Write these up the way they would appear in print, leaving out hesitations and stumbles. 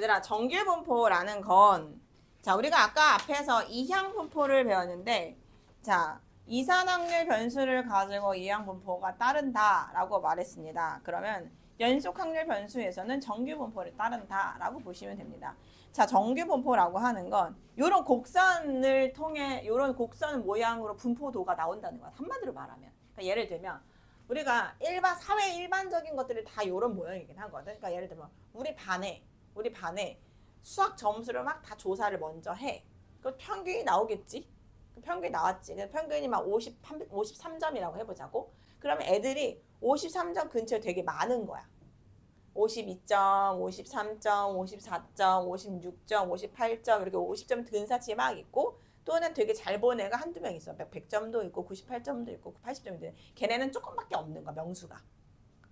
얘들아, 정규분포라는 건, 자, 우리가 아까 앞에서 이항분포를 배웠는데, 자, 이산확률 변수를 가지고 이항분포가 따른다라고 말했습니다. 그러면 연속확률 변수에서는 정규분포를 따른다라고 보시면 됩니다. 자, 정규분포라고 하는 건 이런 곡선을 통해 이런 곡선 모양으로 분포도가 나온다는 거야. 한마디로 말하면. 그러니까 예를 들면 우리가 사회 일반적인 것들이 다 이런 모양이긴 하거든. 그러니까 예를 들면 우리 반에 수학 점수를 막 다 조사를 먼저 해. 그 평균이 나오겠지? 그 평균이 나왔지. 평균이 막 53점이라고 해보자고. 그러면 애들이 53점 근처에 되게 많은 거야. 52점, 53점, 54점, 56점, 58점 이렇게 50점 근사치 막 있고 또는 되게 잘 본 애가 한두 명 있어. 100점도 있고 98점도 있고 80점도 있고 걔네는 조금밖에 없는 거야, 명수가.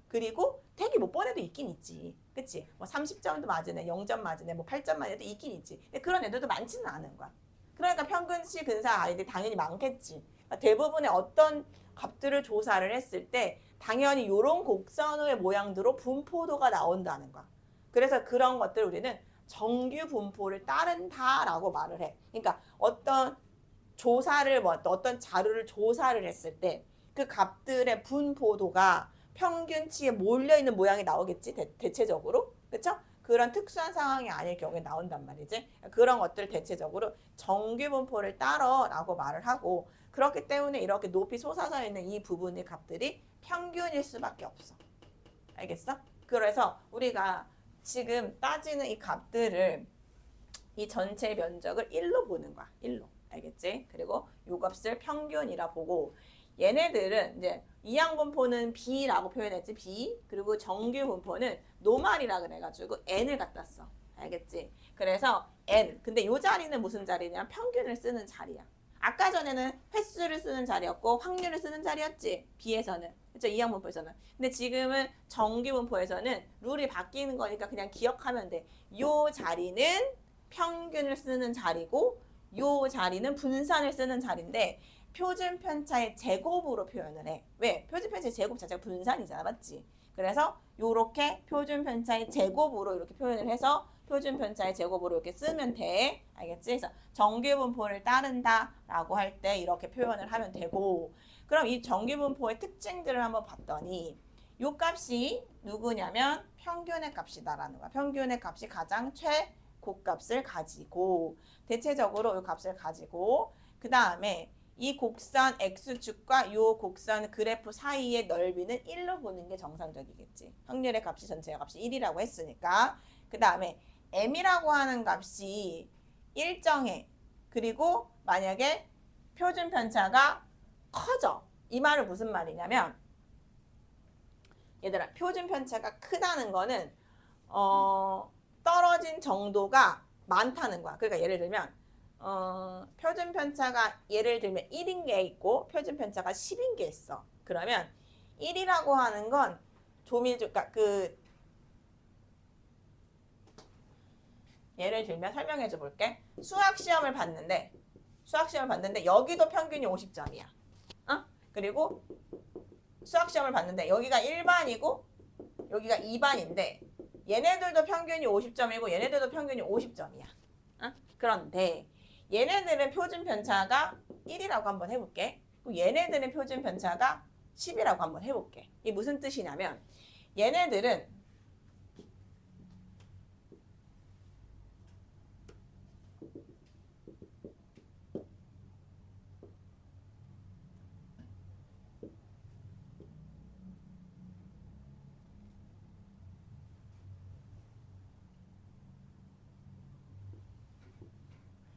그리고 되게 못 본 애도 있긴 있지. 그치? 뭐 30점도 맞은 애, 0점 맞은 애, 뭐 8점 맞은 애도 있긴 있지. 근데 그런 애들도 많지는 않은 거야. 그러니까 평균치 근사 아이들이 당연히 많겠지. 그러니까 대부분의 어떤 값들을 조사를 했을 때 당연히 이런 곡선의 모양대로 분포도가 나온다는 거야. 그래서 그런 것들 우리는 정규 분포를 따른다라고 말을 해. 그러니까 어떤 자료를 조사를 했을 때 그 값들의 분포도가 평균치에 몰려있는 모양이 나오겠지, 대체적으로. 그렇죠? 그런 특수한 상황이 아닐 경우에 나온단 말이지. 그런 것들 대체적으로 정규분포를 따라라고 말을 하고 그렇기 때문에 이렇게 높이 솟아서 있는 이 부분의 값들이 평균일 수밖에 없어. 알겠어? 그래서 우리가 지금 따지는 이 값들을 이 전체 면적을 1로 보는 거야. 1로. 알겠지? 그리고 이 값을 평균이라 보고 얘네들은 이제 이항분포는 B라고 표현했지. B. 그리고 정규분포는 노말이라 그래가지고 N을 갖다 써. 알겠지? 그래서 N. 근데 이 자리는 무슨 자리냐면 평균을 쓰는 자리야. 아까 전에는 횟수를 쓰는 자리였고 확률을 쓰는 자리였지. B에서는. 그렇죠? 이항분포에서는. 근데 지금은 정규분포에서는 룰이 바뀌는 거니까 그냥 기억하면 돼. 이 자리는 평균을 쓰는 자리고 이 자리는 분산을 쓰는 자리인데 표준 편차의 제곱으로 표현을 해. 왜? 표준 편차의 제곱 자체가 분산이잖아. 맞지? 그래서 요렇게 표준 편차의 제곱으로 이렇게 표현을 해서 표준 편차의 제곱으로 이렇게 쓰면 돼. 알겠지? 그래서 정규분포를 따른다라고 할 때 이렇게 표현을 하면 되고 그럼 이 정규분포의 특징들을 한번 봤더니 요 값이 누구냐면 평균의 값이다라는 거야. 평균의 값이 가장 최고값을 가지고 대체적으로 이 값을 가지고 그 다음에 이 곡선 X축과 이 곡선 그래프 사이의 넓이는 1로 보는 게 정상적이겠지. 확률의 값이 전체 값이 1이라고 했으니까. 그 다음에 M이라고 하는 값이 일정해. 그리고 만약에 표준 편차가 커져. 이 말은 무슨 말이냐면 얘들아 표준 편차가 크다는 거는 떨어진 정도가 많다는 거야. 그러니까 예를 들면 표준 편차가 예를 들면 1인 게 있고 표준 편차가 10인 게 있어. 그러면 1이라고 하는 건 그러니까 예를 들면 설명해 줘 볼게. 수학 시험을 봤는데 여기도 평균이 50점이야. 그리고 수학 시험을 봤는데 여기가 1반이고 여기가 2반인데 얘네들도 평균이 50점이고 얘네들도 평균이 50점이야. 그런데 얘네들의 표준 편차가 1이라고 한번 해볼게. 그리고 얘네들의 표준 편차가 10이라고 한번 해볼게. 이게 무슨 뜻이냐면 얘네들은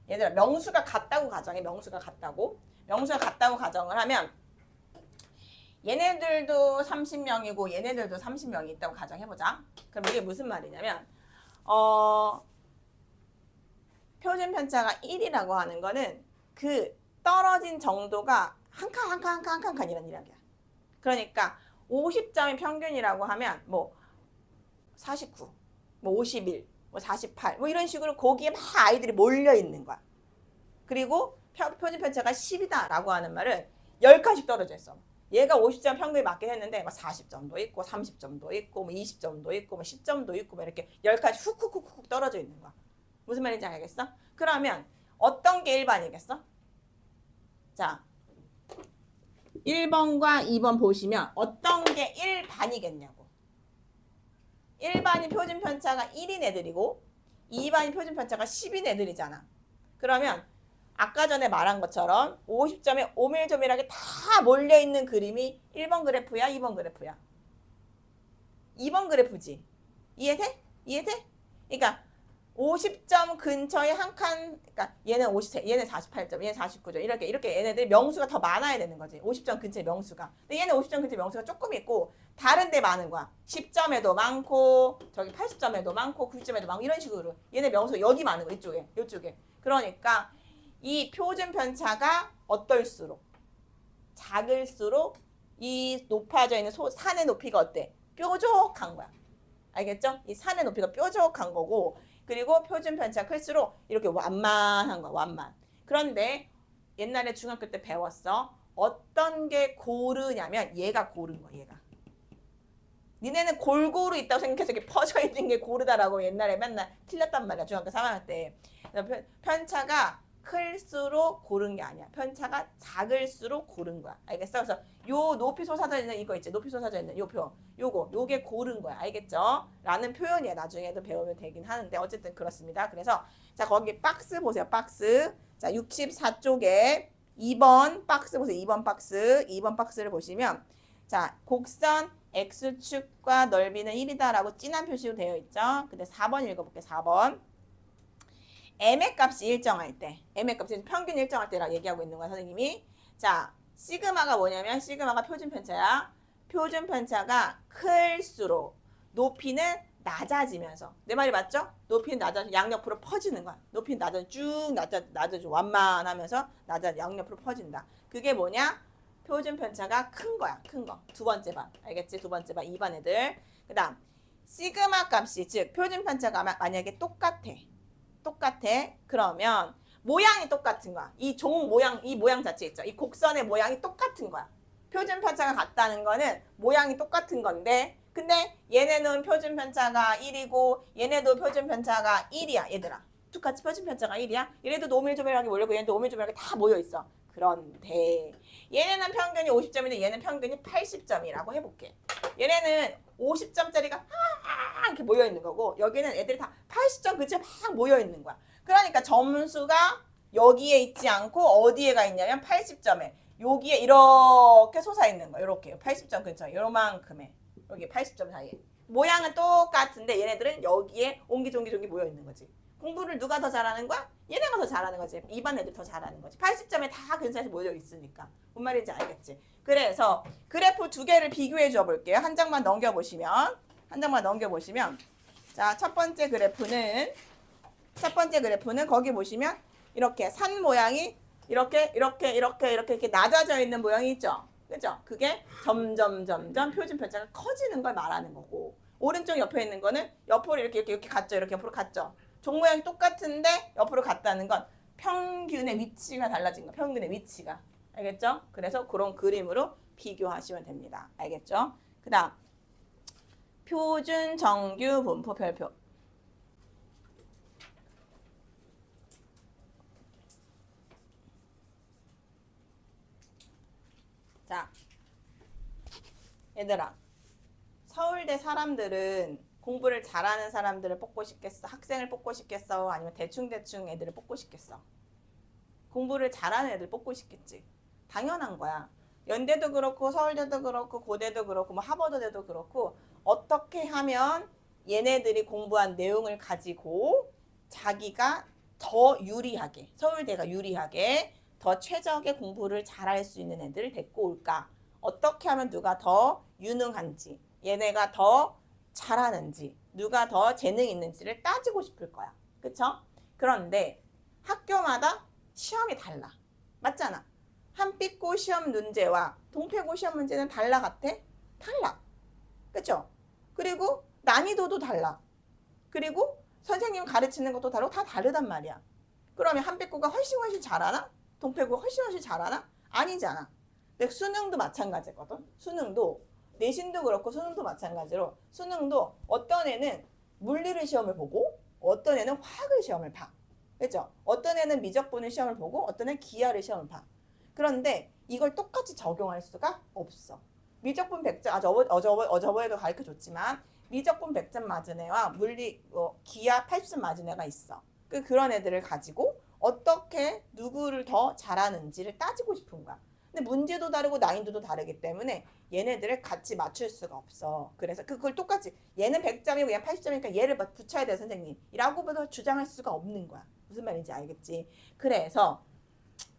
얘들아 명수가 같다고 가정해. 명수가 같다고 가정을 하면 얘네들도 30명이고 얘네들도 30명이 있다고 가정해보자. 그럼 이게 무슨 말이냐면 표준 편차가 1이라고 하는 거는 그 떨어진 정도가 한 칸 이런 이야기야. 그러니까 50점이 평균이라고 하면 뭐 49, 뭐 51, 뭐 48, 뭐 이런 식으로 거기에 막 아이들이 몰려 있는 거야. 그리고 표준 편차가 10이다라고 하는 말은 10칸씩 떨어져 있어. 얘가 50점 평균이 맞긴 했는데 막 40점도 있고 30점도 있고 뭐 20점도 있고 뭐 10점도 있고 뭐 이렇게 10가지 훅훅훅훅 떨어져 있는 거야. 무슨 말인지 알겠어? 그러면 어떤 게 1반이겠어? 자, 1번과 2번 보시면 어떤 게 1반이겠냐고. 1반이 표준 편차가 1인 애들이고 2반이 표준 편차가 10인 애들이잖아. 그러면 아까 전에 말한 것처럼 50점에 오밀조밀하게 다 몰려있는 그림이 1번 그래프야, 2번 그래프야? 2번 그래프지. 이해돼? 이해돼? 그러니까 50점 근처에 한 칸, 그러니까 얘는 50, 얘는 48점, 얘는 49점 이렇게 얘네들 명수가 더 많아야 되는 거지. 50점 근처의 명수가. 근데 얘는 50점 근처의 명수가 조금 있고 다른 데 많은 거야. 10점에도 많고 저기 80점에도 많고 90점에도 많고 이런 식으로 얘네 명수가 여기 많은 거 이쪽에. 그러니까 이 표준 편차가 어떨수록 작을수록 이 높아져 있는 산의 높이가 어때? 뾰족한 거야. 알겠죠? 이 산의 높이가 뾰족한 거고 그리고 표준 편차가 클수록 이렇게 완만한 거야. 완만. 그런데 옛날에 중학교 때 배웠어. 어떤 게 고르냐면 얘가 고른 거야. 얘가. 니네는 골고루 있다고 생각해서 이렇게 퍼져 있는 게 고르다라고 옛날에 맨날 틀렸단 말이야. 중학교 3학년 때. 편차가 클수록 고른 게 아니야. 편차가 작을수록 고른 거야. 알겠어? 그래서 요 높이 솟아져 있는 이거 있지. 높이 솟아져 있는 요 표. 요게 고른 거야. 알겠죠? 라는 표현이야. 나중에도 배우면 되긴 하는데 어쨌든 그렇습니다. 그래서 자 거기 박스 보세요. 박스. 자 64쪽에 2번 박스 보세요. 2번 박스. 2번 박스를 보시면 자 곡선 X축과 넓이는 1이다라고 진한 표시로 되어 있죠. 근데 4번 읽어볼게요. 4번. m의 값이 일정할 때, m의 값이 평균 일정할 때라고 얘기하고 있는 거야, 선생님이. 자, 시그마가 뭐냐면 시그마가 표준 편차야. 표준 편차가 클수록 높이는 낮아지면서 내 말이 맞죠? 높이는 낮아져 양옆으로 퍼지는 거야. 높이는 낮아져 쭉 낮아져 완만하면서 양옆으로 퍼진다. 그게 뭐냐? 표준 편차가 큰 거야. 큰 거. 두 번째 반. 알겠지? 두 번째 반 2반 애들. 그다음 시그마 값이 즉 표준 편차가 만약에 똑같아. 그러면 모양이 똑같은 거야. 이 모양 자체 있죠. 이 곡선의 모양이 똑같은 거야. 표준 편차가 같다는 거는 모양이 똑같은 건데 근데 얘네는 표준 편차가 1이고 얘네도 표준 편차가 1이야. 얘들아. 똑같이 표준 편차가 1이야. 얘네도 오밀조밀하게 몰려고 얘네도 오밀조밀하게 다 모여 있어. 그런데 얘네는 평균이 50점인데 얘는 평균이 80점이라고 해볼게. 얘네는 50점짜리가 이렇게 모여 있는 거고 여기는 애들이 다 80점 그치에 막 모여 있는 거야. 그러니까 점수가 여기에 있지 않고 어디에 가 있냐면 80점에 여기에 이렇게 솟아 있는 거야. 이렇게 80점 근처에 요만큼에 여기 80점 사이에 모양은 똑같은데 얘네들은 여기에 옹기종기 모여 있는 거지. 공부를 누가 더 잘하는 거야? 얘네가 더 잘하는 거지. 2반 애들 더 잘하는 거지. 80점에 다 근처에서 모여 있으니까. 뭔 말인지 알겠지? 그래서 그래프 두 개를 비교해 줘 볼게요. 한 장만 넘겨보시면 자, 첫 번째 그래프는 거기 보시면 이렇게 산 모양이 이렇게 낮아져 있는 모양이 있죠. 그죠? 그게 점점 표준 편차가 커지는 걸 말하는 거고 오른쪽 옆에 있는 거는 옆으로 이렇게 갔죠. 이렇게 옆으로 갔죠. 종 모양이 똑같은데 옆으로 갔다는 건 평균의 위치가 달라진 거. 평균의 위치가. 알겠죠? 그래서 그런 그림으로 비교하시면 됩니다. 알겠죠? 그 다음 표준 정규 분포 별표. 자, 얘들아. 서울대 사람들은 공부를 잘하는 사람들을 뽑고 싶겠어? 학생을 뽑고 싶겠어? 아니면 대충 애들을 뽑고 싶겠어? 공부를 잘하는 애들 뽑고 싶겠지. 당연한 거야. 연대도 그렇고 서울대도 그렇고 고대도 그렇고 뭐 하버드대도 그렇고 어떻게 하면 얘네들이 공부한 내용을 가지고 자기가 더 유리하게 서울대가 유리하게 더 최적의 공부를 잘할 수 있는 애들을 데리고 올까? 어떻게 하면 누가 더 유능한지 얘네가 더 잘하는지 누가 더 재능 있는지를 따지고 싶을 거야. 그쵸? 그런데 학교마다 시험이 달라. 맞잖아. 한빛고 시험 문제와 동패고 시험 문제는 달라 같아? 달라. 그쵸? 그리고 난이도도 달라. 그리고 선생님 가르치는 것도 다르고 다 다르단 말이야. 그러면 한빛고가 훨씬 잘하나? 동패고가 훨씬 잘하나? 아니잖아. 근데 수능도 마찬가지거든. 수능도 내신도 그렇고 수능도 마찬가지로 수능도 어떤 애는 물리를 시험을 보고 어떤 애는 화학을 시험을 봐. 그렇죠? 어떤 애는 미적분을 시험을 보고 어떤 애는 기하를 시험을 봐. 그런데 이걸 똑같이 적용할 수가 없어. 미적분 100점, 어저번에도 가르쳐줬지만 미적분 100점 맞은 애와 물리 기하 80점 맞은 애가 있어. 그런 애들을 가지고 어떻게 누구를 더 잘하는지를 따지고 싶은 거야. 근데 문제도 다르고 난이도도 다르기 때문에 얘네들을 같이 맞출 수가 없어. 그래서 그걸 똑같이 얘는 100점이고 얘는 80점이니까 얘를 붙여야 돼 선생님이라고 주장할 수가 없는 거야. 무슨 말인지 알겠지? 그래서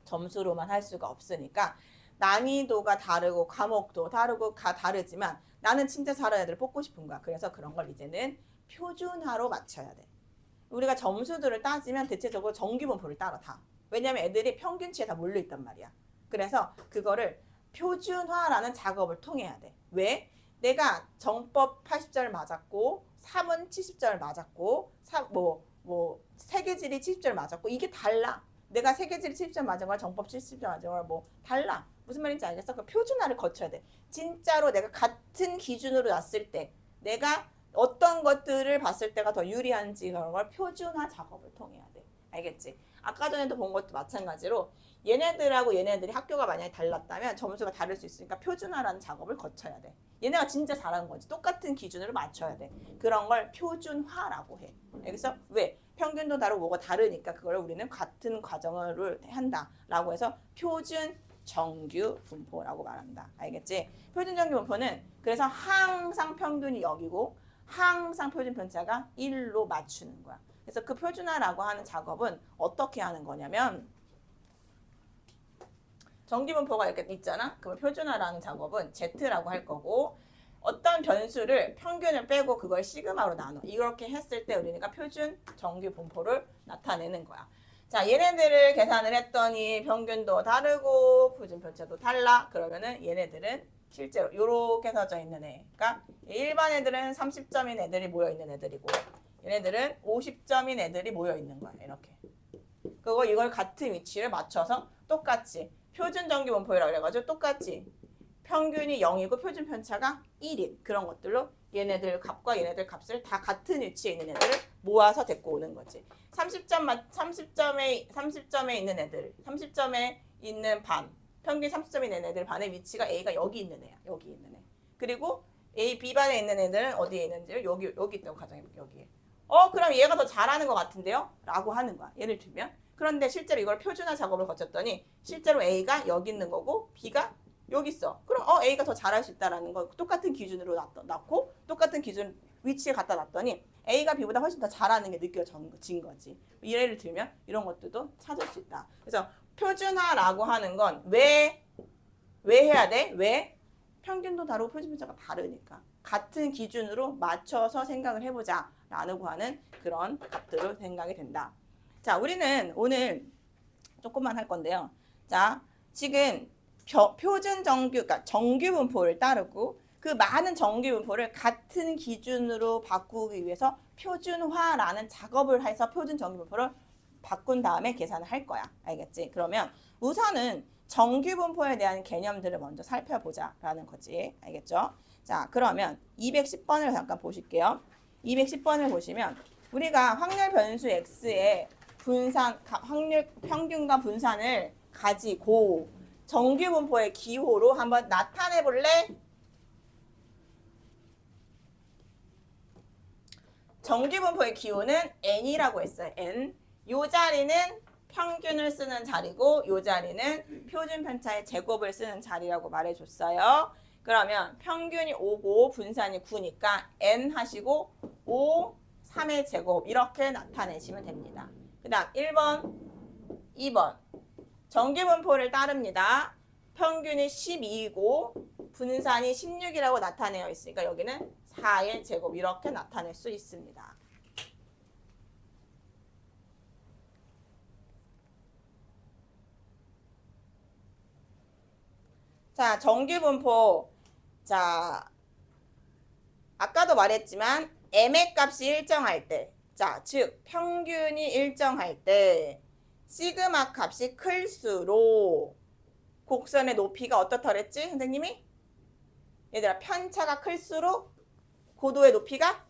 점수로만 할 수가 없으니까 난이도가 다르고 과목도 다르고 다르지만 나는 진짜 잘하는 애들을 뽑고 싶은 거야. 그래서 그런 걸 이제는 표준화로 맞춰야 돼. 우리가 점수들을 따지면 대체적으로 정규분포를 따라 다. 왜냐면 애들이 평균치에 다 몰려있단 말이야. 그래서 그거를 표준화라는 작업을 통해야 돼. 왜? 내가 정법 80점을 맞았고 3은 70점을 맞았고 세계지리 70점을 맞았고 이게 달라. 내가 세계지리 70점 맞은 거랑 정법 70점 맞은 거랑 달라. 무슨 말인지 알겠어? 그 표준화를 거쳐야 돼. 진짜로 내가 같은 기준으로 놨을 때 내가 어떤 것들을 봤을 때가 더 유리한지 그런 걸 표준화 작업을 통해야 돼. 알겠지? 아까 전에도 본 것도 마찬가지로 얘네들하고 얘네들이 학교가 만약에 달랐다면 점수가 다를 수 있으니까 표준화라는 작업을 거쳐야 돼. 얘네가 진짜 잘하는 건지 똑같은 기준으로 맞춰야 돼. 그런 걸 표준화라고 해. 알겠어? 왜? 평균도 다르고 뭐가 다르니까 그걸 우리는 같은 과정을 한다라고 해서 표준 정규 분포라고 말한다. 알겠지? 표준 정규 분포는 그래서 항상 평균이 여기고 항상 표준 편차가 1로 맞추는 거야. 그래서 그 표준화라고 하는 작업은 어떻게 하는 거냐면 정규분포가 이렇게 있잖아. 그럼 표준화라는 작업은 Z라고 할 거고 어떤 변수를 평균을 빼고 그걸 시그마로 나눠. 이렇게 했을 때 우리가 표준 정규분포를 나타내는 거야. 자, 얘네들을 계산을 했더니 평균도 다르고 표준 편차도 달라. 그러면은 얘네들은 실제로 이렇게 써져 있는 애. 그러니까 일반 애들은 30점인 애들이 모여 있는 애들이고 얘네들은 50점인 애들이 모여 있는 거야. 이렇게. 그리고 이걸 같은 위치를 맞춰서 똑같이 표준 정규 분포라고 그래가지고 똑같이 평균이 0이고 표준 편차가 1인 그런 것들로 얘네들 값과 얘네들 값을 다 같은 위치에 있는 애들을 모아서 데리고 오는 거지. 30점에 있는 애들, 30점에 있는 반, 평균 30점이 있는 애들 반의 위치가 A가 여기 있는 애야. 여기 있는 애. 그리고 A, B반에 있는 애들은 어디에 있는지를 여기 있다고 가정해볼게. 여기에. 그럼 얘가 더 잘하는 것 같은데요? 라고 하는 거야. 예를 들면. 그런데 실제로 이걸 표준화 작업을 거쳤더니 실제로 A가 여기 있는 거고 B가 여기 있어. 그럼 A가 더 잘할 수 있다라는 거 똑같은 기준으로 놨고 똑같은 기준 위치에 갖다 놨더니 A가 B보다 훨씬 더 잘하는 게 느껴진 거지. 예를 들면 이런 것들도 찾을 수 있다. 그래서 표준화라고 하는 건 왜 해야 돼? 왜? 평균도 다르고 표준 편차가 다르니까. 같은 기준으로 맞춰서 생각을 해보자 라고 하는 그런 값들로 생각이 된다. 자, 우리는 오늘 조금만 할 건데요. 자, 지금 표준 그러니까 정규 분포를 따르고 그 많은 정규 분포를 같은 기준으로 바꾸기 위해서 표준화라는 작업을 해서 표준 정규 분포를 바꾼 다음에 계산을 할 거야. 알겠지? 그러면 우선은 정규 분포에 대한 개념들을 먼저 살펴보자라는 거지. 알겠죠? 자, 그러면 210번을 잠깐 보실게요. 210번을 보시면 우리가 확률 변수 x의 확률 평균과 분산을 가지고 정규 분포의 기호로 한번 나타내 볼래? 정규 분포의 기호는 n이라고 했어요. n. 요 자리는 평균을 쓰는 자리고 요 자리는 표준 편차의 제곱을 쓰는 자리라고 말해줬어요. 그러면 평균이 5고 분산이 9니까 n 하시고 5, 3의 제곱 이렇게 나타내시면 됩니다. 그 다음 1번, 2번 정규 분포를 따릅니다. 평균이 12이고 분산이 16이라고 나타내어 있으니까 여기는 4의 제곱 이렇게 나타낼 수 있습니다. 자, 정규 분포. 자, 아까도 말했지만 m의 값이 일정할 때, 자, 즉 평균이 일정할 때 시그마 값이 클수록 곡선의 높이가 어떻다 그랬지? 선생님이? 얘들아 편차가 클수록 고도의 높이가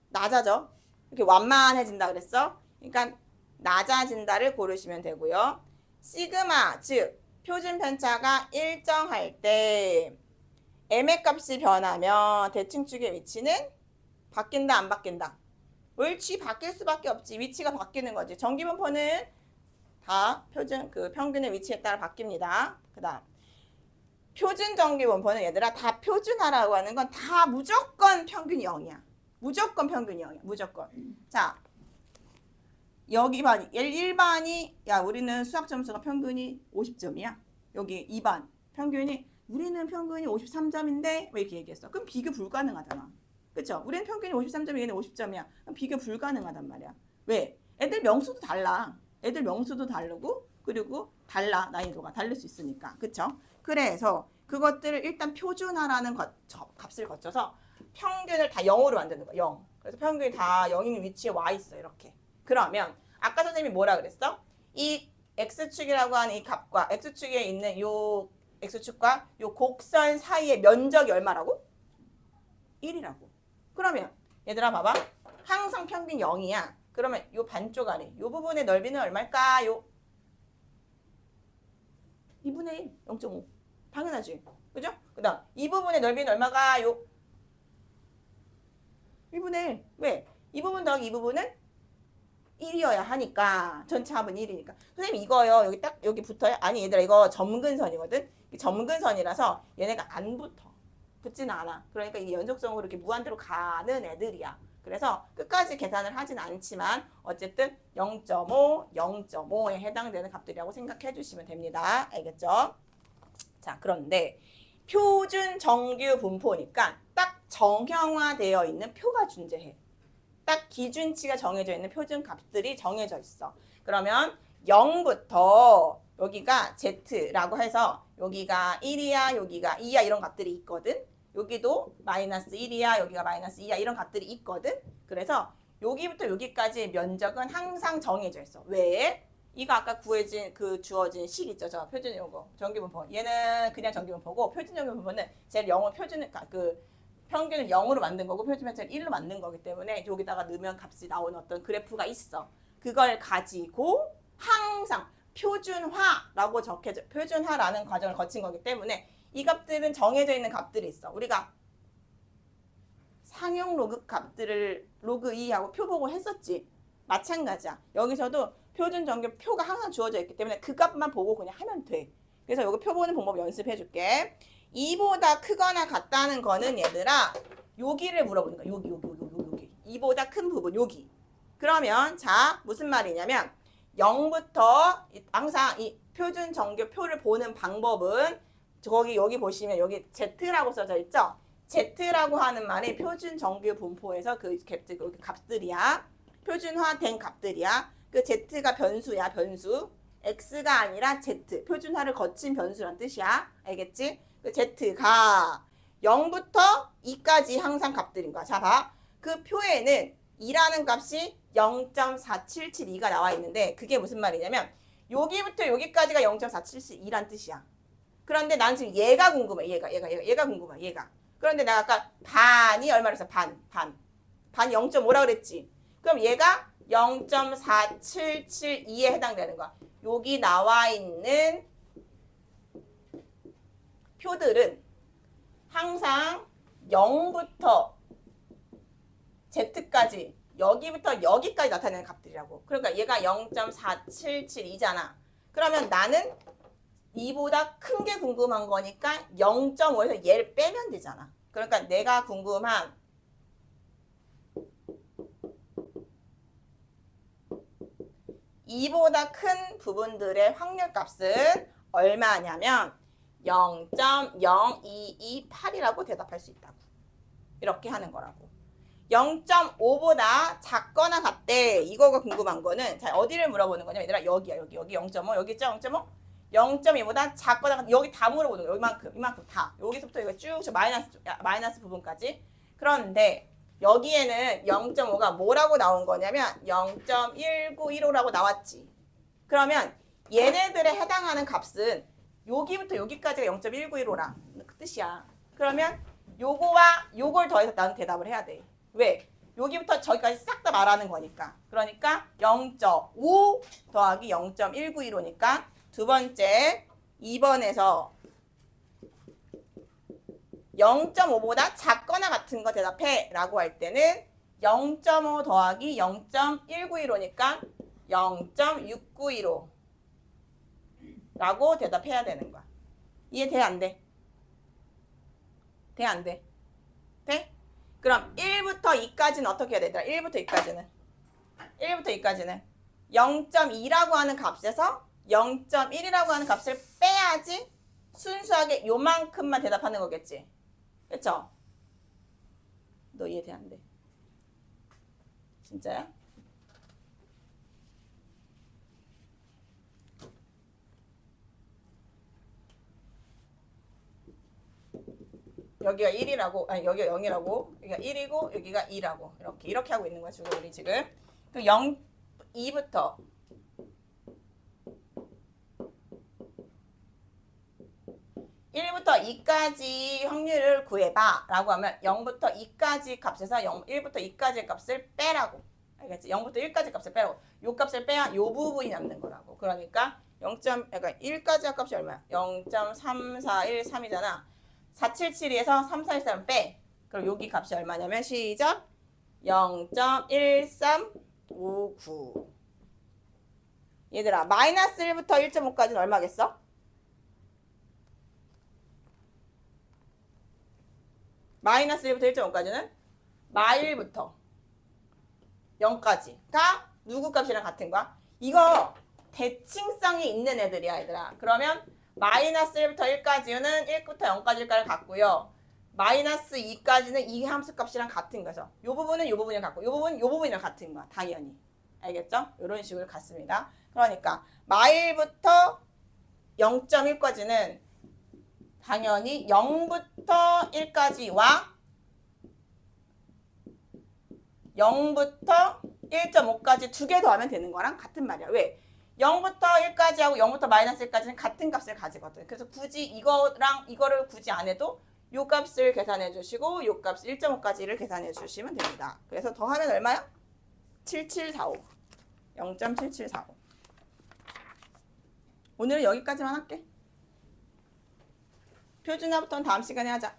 낮아져. 이렇게 완만해진다 그랬어. 그러니까 낮아진다를 고르시면 되고요. 시그마 즉 표준 편차가 일정할 때 m의 값이 변하면 대칭축의 위치는 바뀐다 안 바뀐다? 옳지 바뀔 수밖에 없지. 위치가 바뀌는 거지. 전기분포는 다 평균의 위치에 따라 바뀝니다. 그다음 표준 전기분포는 얘들아 다 표준화라고 하는 건 다 무조건 평균이 0이야. 무조건 평균이 0이야. 무조건. 자 여기 봐. 1반이 야 우리는 수학 점수가 평균이 50점이야. 여기 2반 평균이 우리는 평균이 53점인데 왜 이렇게 얘기했어? 그럼 비교 불가능하잖아. 그쵸? 우리는 평균이 53점이 얘는 50점이야. 그럼 비교 불가능하단 말이야. 왜? 애들 명수도 달라. 애들 명수도 다르고 그리고 달라. 난이도가 다를 수 있으니까. 그쵸? 그래서 그것들을 일단 표준화라는 값을 거쳐서 평균을 다 0으로 만드는 거야. 0. 그래서 평균이 다 0인 위치에 와 있어. 이렇게. 그러면 아까 선생님이 뭐라 그랬어? 이 x축이라고 하는 이 값과 x축에 있는 요 x축과 요 곡선 사이의 면적이 얼마라고? 1이라고. 그러면 얘들아 봐봐. 항상 평균 0이야. 그러면 요 반쪽 아래 요 부분의 넓이는 얼마일까요? 2분의 1, 0.5. 당연하지. 그죠? 그 다음 이 부분의 넓이는 얼마가요? 1분의 1. 왜? 이 부분 더하기 이 부분은 1이어야 하니까 전체 합은 1이니까. 선생님 이거요. 여기 딱 여기 붙어요? 아니 얘들아 이거 점근선이거든. 점근선이라서 얘네가 안 붙어. 붙지는 않아. 그러니까 이게 연속성으로 이렇게 무한대로 가는 애들이야. 그래서 끝까지 계산을 하진 않지만 어쨌든 0.5, 0.5에 해당되는 값들이라고 생각해 주시면 됩니다. 알겠죠? 자, 그런데 표준 정규 분포니까 딱 정형화되어 있는 표가 존재해. 딱 기준치가 정해져 있는 표준 값들이 정해져 있어. 그러면 0부터 여기가 Z라고 해서 여기가 1이야, 여기가 2야 이런 값들이 있거든. 여기도 마이너스 1이야, 여기가 마이너스 2야 이런 값들이 있거든. 그래서 여기부터 여기까지의 면적은 항상 정해져 있어. 왜? 이거 아까 구해진 주어진 식 있죠. 저 표준 요거 정규분포. 얘는 그냥 정규분포고 표준 정규분포는 제일 0을 평균을 0으로 만든 거고 표준 편차를 1로 만든 거기 때문에 여기다가 넣으면 값이 나오는 어떤 그래프가 있어. 그걸 가지고 항상 표준화라고 적혀져 표준화라는 과정을 거친 거기 때문에 이 값들은 정해져 있는 값들이 있어. 우리가 상용 로그 값들을 로그 2하고 표 보고 했었지. 마찬가지야. 여기서도 표준 정규 표가 항상 주어져 있기 때문에 그 값만 보고 그냥 하면 돼. 그래서 여기 표 보는 방법 연습해 줄게. 2보다 크거나 같다는 거는 얘들아 여기를 물어보는 거야. 여기. 2보다 큰 부분 여기. 그러면 자 무슨 말이냐면 0부터 항상 이 표준 정규 표를 보는 방법은 여기 보시면 여기 Z라고 써져 있죠. Z라고 하는 말이 표준 정규 분포에서 그 값들이야. 표준화된 값들이야. 그 Z가 변수야, 변수. X가 아니라 Z. 표준화를 거친 변수란 뜻이야. 알겠지? 그 Z가 0부터 2까지 항상 값들인 거야. 자, 봐. 그 표에는 2라는 값이 0.4772가 나와 있는데 그게 무슨 말이냐면 여기부터 여기까지가 0.4772란 뜻이야. 그런데 난 지금 얘가 궁금해. 얘가 궁금해. 얘가. 그런데 내가 아까 반이 얼마로 했어? 반 0.5라 그랬지. 그럼 얘가 0.4772에 해당되는 거야. 여기 나와 있는 표들은 항상 0부터 Z까지 여기부터 여기까지 나타내는 값들이라고. 그러니까 얘가 0.4772잖아. 그러면 나는 2보다 큰 게 궁금한 거니까 0.5에서 얘를 빼면 되잖아. 그러니까 내가 궁금한 2보다 큰 부분들의 확률값은 얼마냐면 0.0228이라고 대답할 수 있다고. 이렇게 하는 거라고. 0.5보다 작거나 같대. 이거가 궁금한 거는 자 어디를 물어보는 거냐 얘들아 여기야. 여기 0.5 여기 있죠 0.5 0.2보다 작거나 같대. 여기 다 물어보는 거야. 이만큼 다. 여기서부터 여기 쭉 마이너스 부분까지. 그런데 여기에는 0.5가 뭐라고 나온 거냐면 0.1915라고 나왔지. 그러면 얘네들에 해당하는 값은 여기부터 여기까지가 0.191호라 그 뜻이야. 그러면 요거와 요걸 더해서 나는 대답을 해야 돼. 왜? 여기부터 저기까지 싹 다 말하는 거니까. 그러니까 0.5 더하기 0.191호니까 두 번째 2번에서 0.5보다 작거나 같은 거 대답해 라고 할 때는 0.5 더하기 0.191호니까 0.691호 라고 대답해야 되는 거야. 이해돼? 안 돼? 돼? 안 돼? 돼? 그럼 1부터 2까지는 어떻게 해야 되더라? 1부터 2까지는 0.2라고 하는 값에서 0.1이라고 하는 값을 빼야지 순수하게 요만큼만 대답하는 거겠지. 그쵸? 너 이해돼? 안 돼? 진짜야? 여기가 1이라고, 아니 여기가 0이라고, 여기가 1이고 여기가 2라고 이렇게 하고 있는 거야 지금 우리 지금. 그 2부터 1부터 2까지 확률을 구해봐 라고 하면 0부터 2까지 값에서 1부터 2까지의 값을 빼라고. 알겠지? 0부터 1까지 값을 빼라고. 요 값을 빼야 요 부분이 남는 거라고. 그러니까 0. 1까지 값이 얼마야? 0.3413이잖아. 4772에서 3413 빼. 그럼 여기 값이 얼마냐면 시작. 0.1359. 얘들아, 마이너스 1부터 1.5까지는 얼마겠어? 마이너스 1부터 1.5까지는 마1부터 0까지가 누구 값이랑 같은 거야? 이거 대칭성이 있는 애들이야, 얘들아. 그러면 마이너스 1부터 1까지는 1부터 0까지를 같고요. 마이너스 2까지는 이 함수 값이랑 같은 거죠. 요 부분은 요 부분이랑 같고 요 부분은 요 부분이랑 같은 거야. 당연히. 알겠죠? 이런 식으로 같습니다. 그러니까 마1부터 0.1까지는 당연히 0부터 1까지와 0부터 1.5까지 두 개 더하면 되는 거랑 같은 말이야. 왜? 0부터 1까지하고 0부터 마이너스 1까지는 같은 값을 가지거든. 그래서 굳이 이거를 굳이 안 해도 요 값을 계산해 주시고 요 값 1.5까지를 계산해 주시면 됩니다. 그래서 더하면 얼마야? 7745. 0.7745. 오늘은 여기까지만 할게. 표준화부터는 다음 시간에 하자.